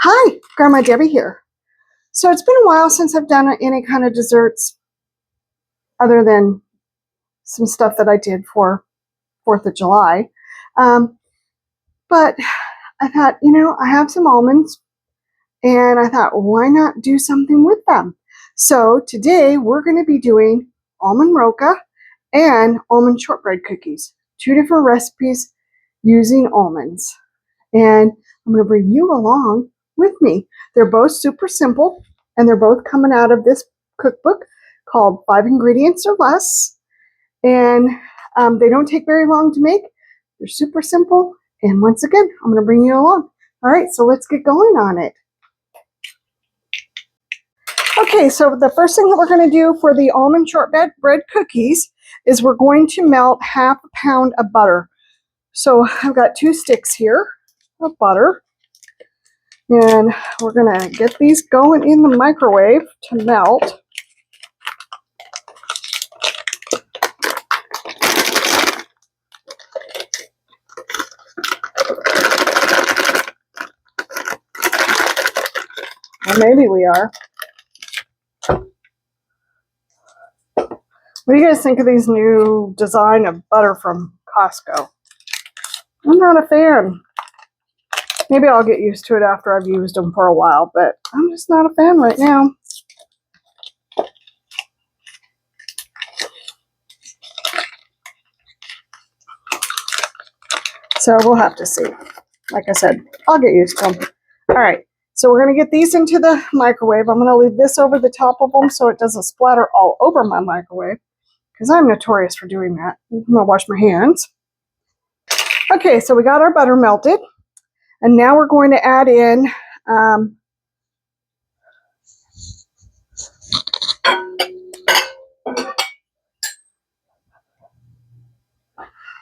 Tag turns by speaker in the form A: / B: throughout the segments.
A: Hi, Grandma Debbie here. So it's been a while since I've done any kind of desserts other than some stuff that I did for 4th of July. Um, but I thought, I have some almonds and I thought, why not do something with them? So today we're going to be doing almond roca and almond shortbread cookies. 2 different recipes using almonds. And I'm going to bring you along with me. They're both super simple, and they're both coming out of this cookbook called 5 Ingredients or Less. And they don't take very long to make. They're super simple. And once again, I'm going to bring you along. All right, so let's get going on it. Okay, so the first thing that we're going to do for the almond shortbread cookies is we're going to melt 1/2 pound of butter. So I've got 2 sticks here of butter, and we're going to get these going in the microwave to melt. Or maybe we are. What do you guys think of these new design of butter from Costco? I'm not a fan. Maybe I'll get used to it after I've used them for a while, but I'm just not a fan right now. So we'll have to see. Like I said, I'll get used to them. All right, so we're going to get these into the microwave. I'm going to leave this over the top of them so it doesn't splatter all over my microwave, because I'm notorious for doing that. I'm going to wash my hands. Okay, so we got our butter melted, and now we're going to add in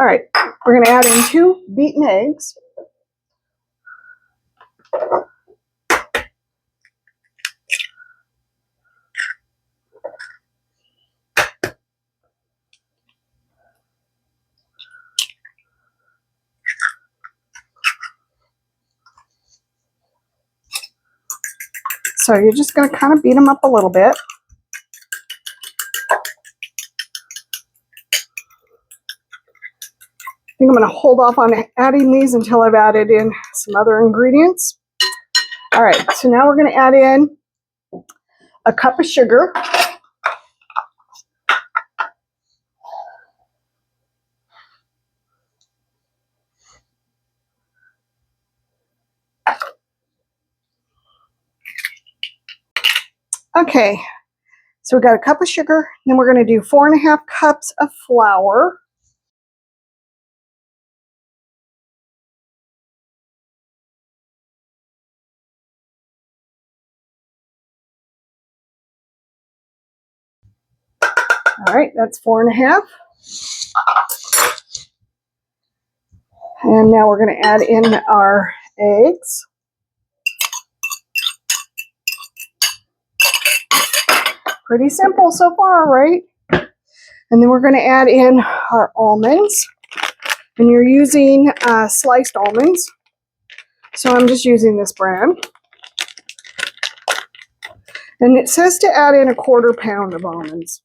A: all right, we're going to add in 2 beaten eggs. So you're just going to kind of beat them up a little bit. I think I'm going to hold off on adding these until I've added in some other ingredients. All right, so now we're going to add in a cup of sugar. Okay, so we got a cup of sugar, then we're going to do 4½ cups of flour. All right, that's 4½. And now we're going to add in our eggs. Pretty simple so far, right? And then we're going to add in our almonds. And you're using sliced almonds. So I'm just using this brand. And it says to add in 1/4 pound of almonds.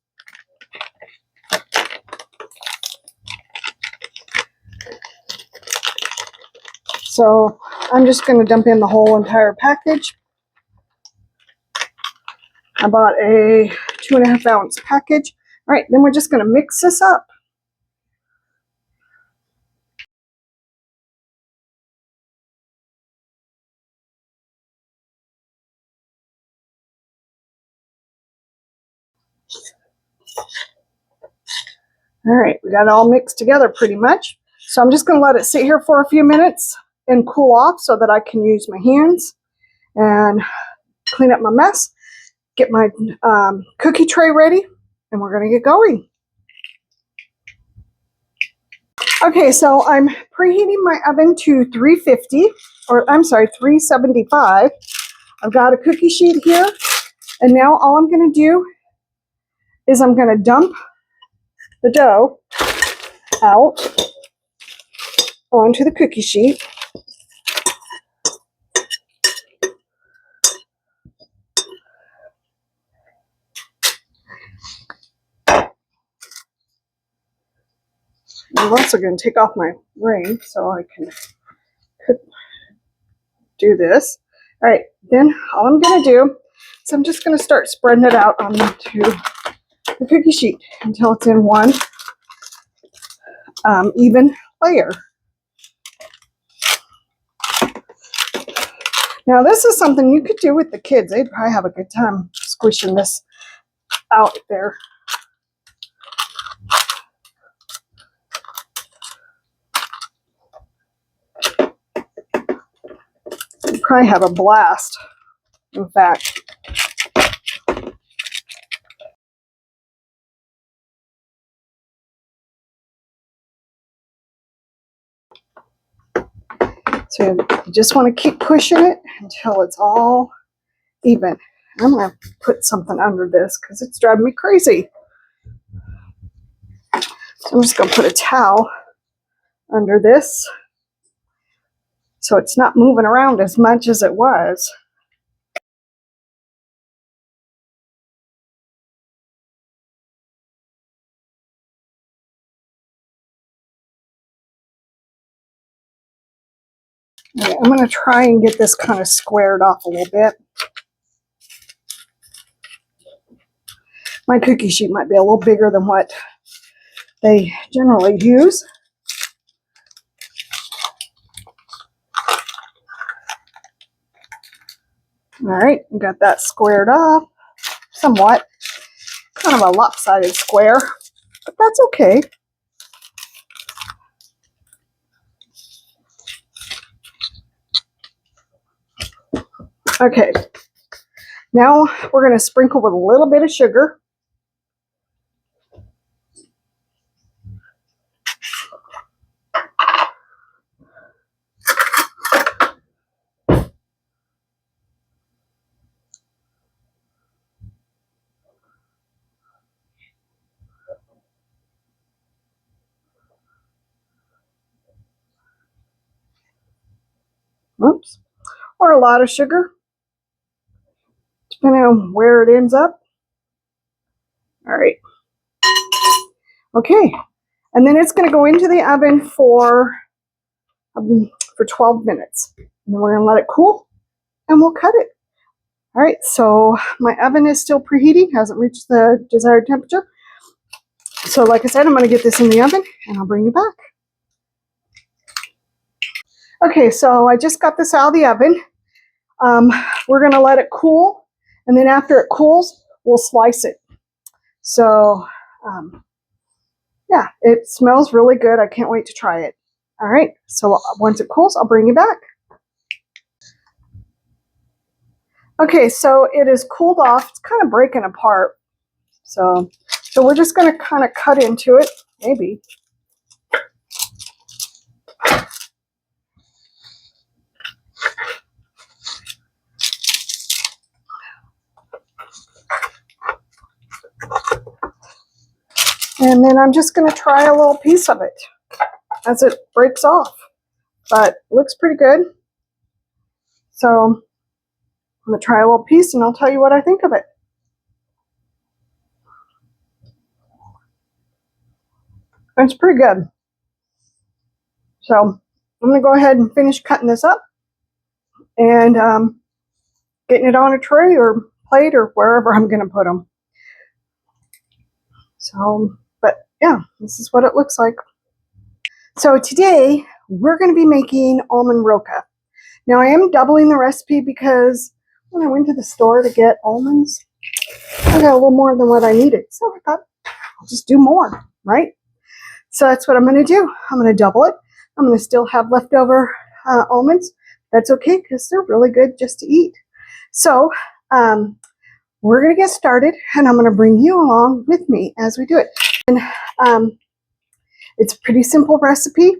A: So I'm just going to dump in the whole entire package. I bought a 2½ ounce package. All right, then we're just going to mix this up. All right, we got it all mixed together pretty much. So I'm just going to let it sit here for a few minutes and cool off so that I can use my hands and clean up my mess, get my cookie tray ready, and we're going to get going. Okay, so I'm preheating my oven to 350, or I'm sorry, 375. I've got a cookie sheet here, and now all I'm going to do is I'm going to dump the dough out onto the cookie sheet. I'm also going to take off my ring so I can do this. All right, then all I'm going to do is I'm just going to start spreading it out onto the cookie sheet until it's in one even layer. Now this is something you could do with the kids. They'd probably have a good time squishing this out there. You'd probably have a blast, in fact. So you just want to keep pushing it until it's all even. I'm going to put something under this because it's driving me crazy. So I'm just going to put a towel under this so it's not moving around as much as it was. Okay, I'm going to try and get this kind of squared off a little bit. My cookie sheet might be a little bigger than what they generally use. All right, got that squared off somewhat. Kind of a lopsided square, but that's okay. Okay, now we're going to sprinkle with a little bit of sugar. Oops. Or a lot of sugar, depending on where it ends up. All right. Okay, and then it's going to go into the oven for 12 minutes. And then we're going to let it cool, and we'll cut it. All right, so my oven is still preheating, hasn't reached the desired temperature. So like I said, I'm going to get this in the oven, and I'll bring you back. Okay, so I just got this out of the oven. We're going to let it cool, and then after it cools, we'll slice it. So, yeah, it smells really good. I can't wait to try it. All right, so once it cools, I'll bring you back. Okay, so it is cooled off. It's kind of breaking apart. So we're just going to kind of cut into it, maybe. And then I'm just going to try a little piece of it as it breaks off. But it looks pretty good. So I'm going to try a little piece and I'll tell you what I think of it. It's pretty good. So I'm going to go ahead and finish cutting this up and getting it on a tray or plate or wherever I'm going to put them. So, but yeah, this is what it looks like. So today we're going to be making Almond Rocca. Now I am doubling the recipe because when I went to the store to get almonds, I got a little more than what I needed. So I thought I'll just do more, right? So that's what I'm going to do. I'm going to double it. I'm going to still have leftover almonds. That's okay because they're really good just to eat. So we're going to get started and I'm going to bring you along with me as we do it. And it's a pretty simple recipe.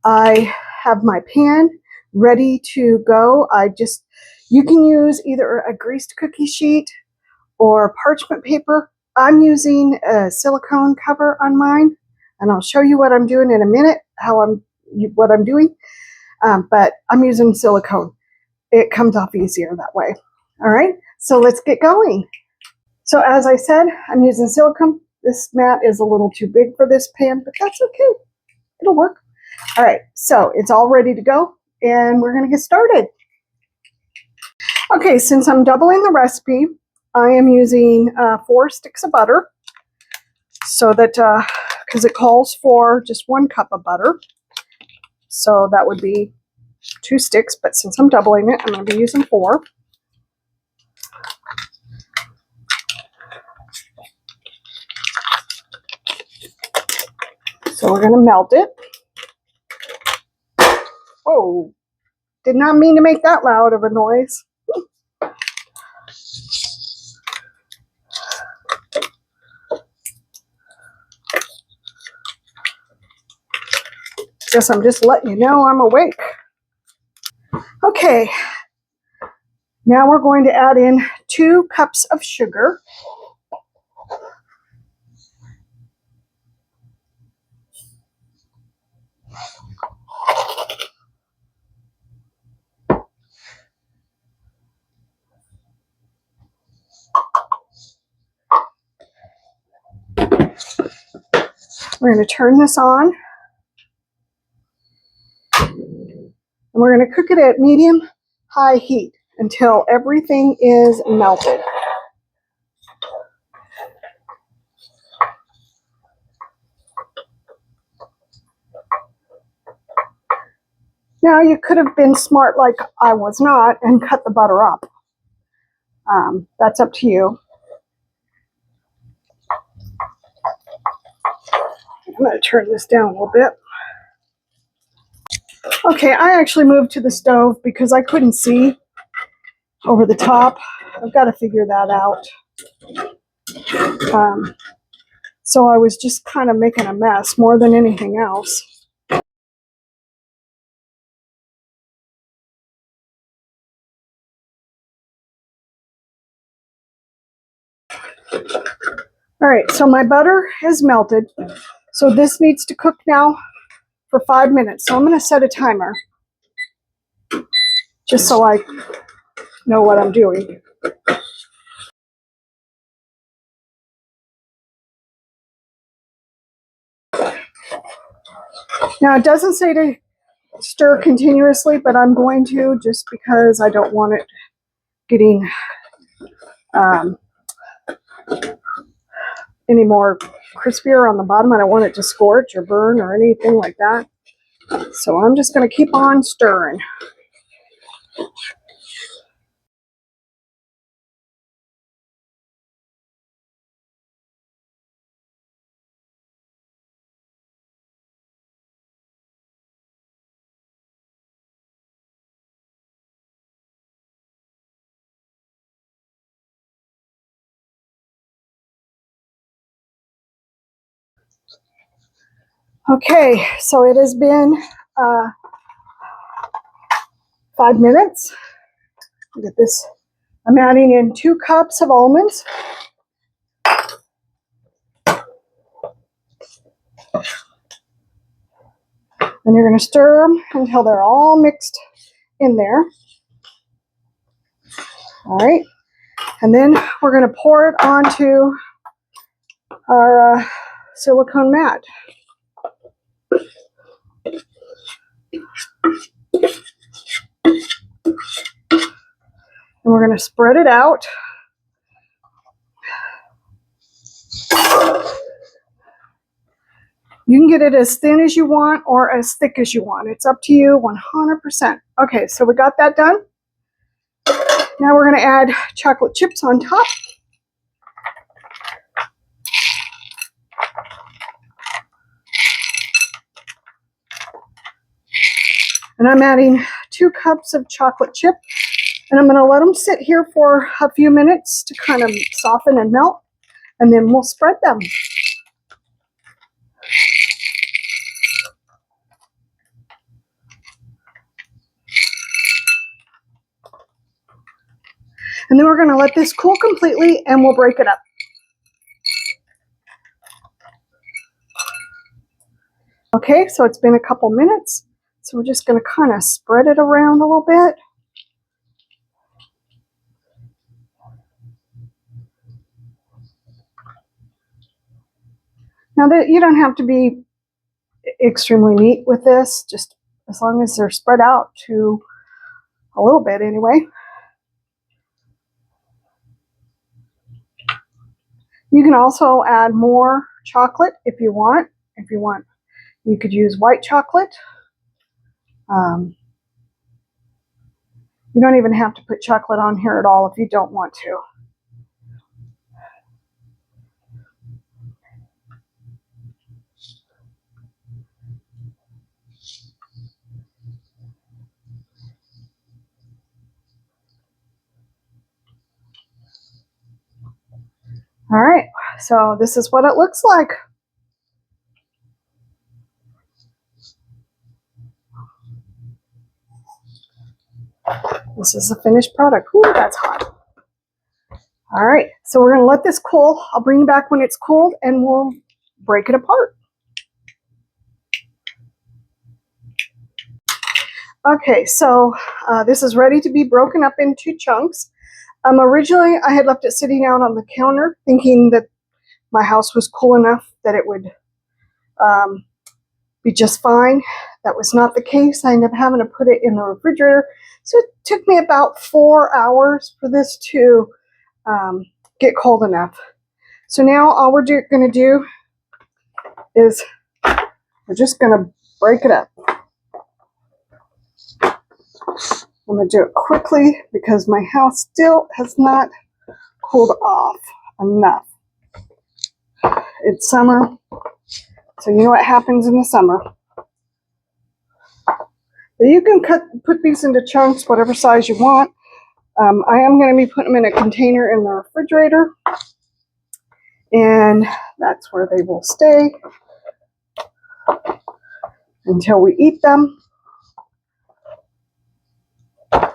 A: I have my pan ready to go. You can use either a greased cookie sheet or parchment paper. I'm using a silicone cover on mine, and I'll show you what I'm doing in a minute, what I'm doing. But I'm using silicone. It comes off easier that way. All right, so let's get going. So as I said, I'm using silicone. This mat is a little too big for this pan, but that's okay. It'll work. All right, so it's all ready to go, and we're going to get started. Okay, since I'm doubling the recipe, I am using 4 sticks of butter, so that, because it calls for just 1 cup of butter, so that would be 2 sticks, but since I'm doubling it, I'm going to be using 4. So we're going to melt it. Oh, did not mean to make that loud of a noise. Guess I'm just letting you know I'm awake. Okay, now we're going to add in 2 cups of sugar. We're going to turn this on, and we're going to cook it at medium-high heat until everything is melted. Now, you could have been smart like I was not and cut the butter up. That's up to you. I'm going to turn this down a little bit. Okay, I actually moved to the stove because I couldn't see over the top. I've got to figure that out. So I was just kind of making a mess more than anything else. All right, so my butter is melted. So this needs to cook now for 5 minutes. So I'm going to set a timer just so I know what I'm doing. Now, it doesn't say to stir continuously, but I'm going to, just because I don't want it getting any more crispier on the bottom. I don't want it to scorch or burn or anything like that. So I'm just going to keep on stirring. Okay, so it has been 5 minutes. Look at this. I'm adding in 2 cups of almonds. And you're going to stir them until they're all mixed in there. All right. And then we're going to pour it onto our silicone mat. And we're going to spread it out. You can get it as thin as you want or as thick as you want. It's up to you 100%. Okay, so we got that done. Now we're going to add chocolate chips on top. And I'm adding 2 cups of chocolate chip. And I'm going to let them sit here for a few minutes to kind of soften and melt. And then we'll spread them. And then we're going to let this cool completely and we'll break it up. Okay, so it's been a couple minutes. So we're just going to kind of spread it around a little bit. Now that you don't have to be extremely neat with this, just as long as they're spread out to a little bit anyway. You can also add more chocolate if you want. You could use white chocolate. You don't even have to put chocolate on here at all if you don't want to. All right, so this is what it looks like. This is the finished product. Ooh, that's hot. All right, so we're going to let this cool. I'll bring you back when it's cooled and we'll break it apart. Okay, so this is ready to be broken up into chunks. Originally, I had left it sitting out on the counter thinking that my house was cool enough that it would be just fine. That was not the case. I ended up having to put it in the refrigerator. So it took me about 4 hours for this to get cold enough. So now all we're going to do is we're just going to break it up. I'm going to do it quickly because my house still has not cooled off enough. It's summer, so you know what happens in the summer. But you can put these into chunks, whatever size you want. I am going to be putting them in a container in the refrigerator, and that's where they will stay until we eat them.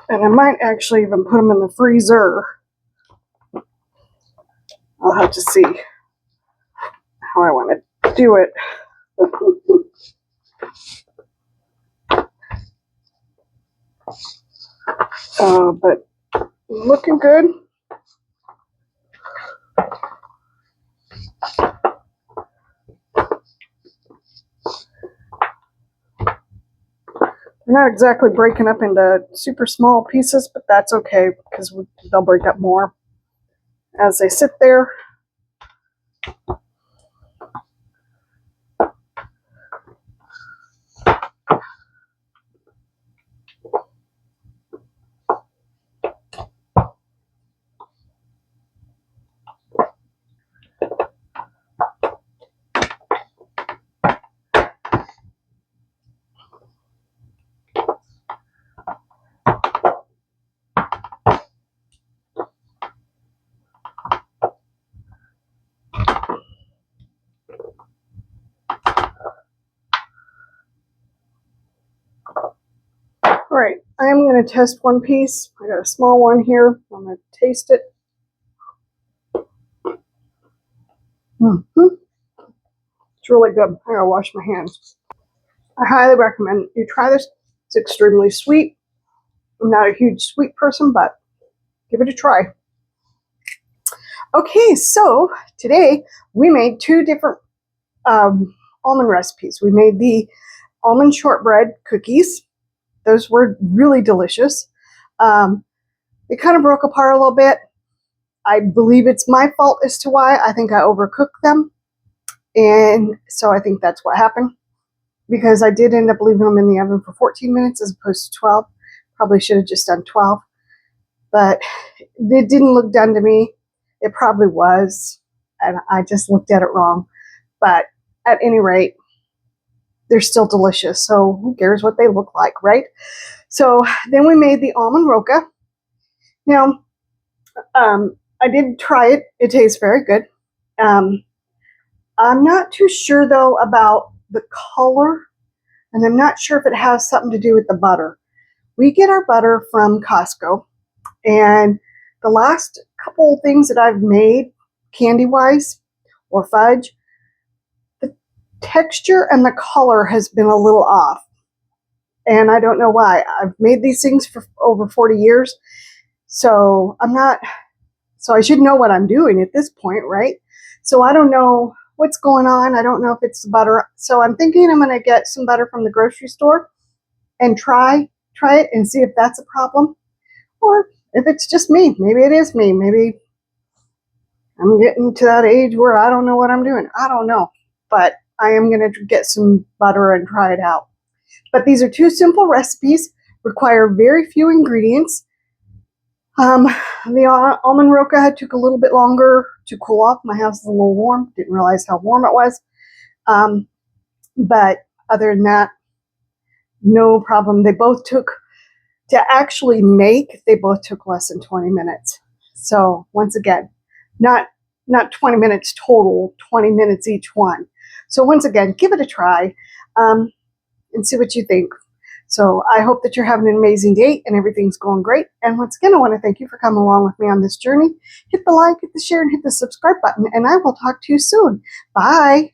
A: And I might actually even put them in the freezer. I'll have to see how I want to do it. But looking good. They're not exactly breaking up into super small pieces, but that's okay because they'll break up more as they sit there. All right, I am going to test one piece. I got a small one here. I'm going to taste it. It's really good. I gotta wash my hands. I highly recommend you try this. It's extremely sweet. I'm not a huge sweet person, but give it a try. Okay, so today we made two different almond recipes. We made the almond shortbread cookies. Those were really delicious. They kind of broke apart a little bit. I believe it's my fault as to why. I think I overcooked them. And so I think that's what happened. Because I did end up leaving them in the oven for 14 minutes as opposed to 12. Probably should have just done 12. But it didn't look done to me. It probably was. And I just looked at it wrong. But at any rate, they're still delicious. So who cares what they look like, right? So then we made the Almond Rocca. Now, I did try it. It tastes very good. I'm not too sure, though, about the color. And I'm not sure if it has something to do with the butter. We get our butter from Costco. And the last couple things that I've made, candy-wise or fudge, the texture and the color has been a little off. And I don't know why. I've made these things for over 40 years. So I should know what I'm doing at this point, right? So I don't know what's going on. I don't know if it's the butter. So I'm thinking I'm going to get some butter from the grocery store and try it and see if that's a problem. Or if it's just me. Maybe it is me. Maybe I'm getting to that age where I don't know what I'm doing. I don't know. But I am going to get some butter and try it out. But these are two simple recipes, require very few ingredients. The almond Rocca took a little bit longer to cool off. My house is a little warm. Didn't realize how warm it was. But other than that, no problem. They both took, to actually make, they both took less than 20 minutes. So once again, not 20 minutes total, 20 minutes each one. So once again, give it a try and see what you think. So I hope that you're having an amazing day and everything's going great. And once again, I want to thank you for coming along with me on this journey. Hit the like, hit the share, and hit the subscribe button, and I will talk to you soon. Bye.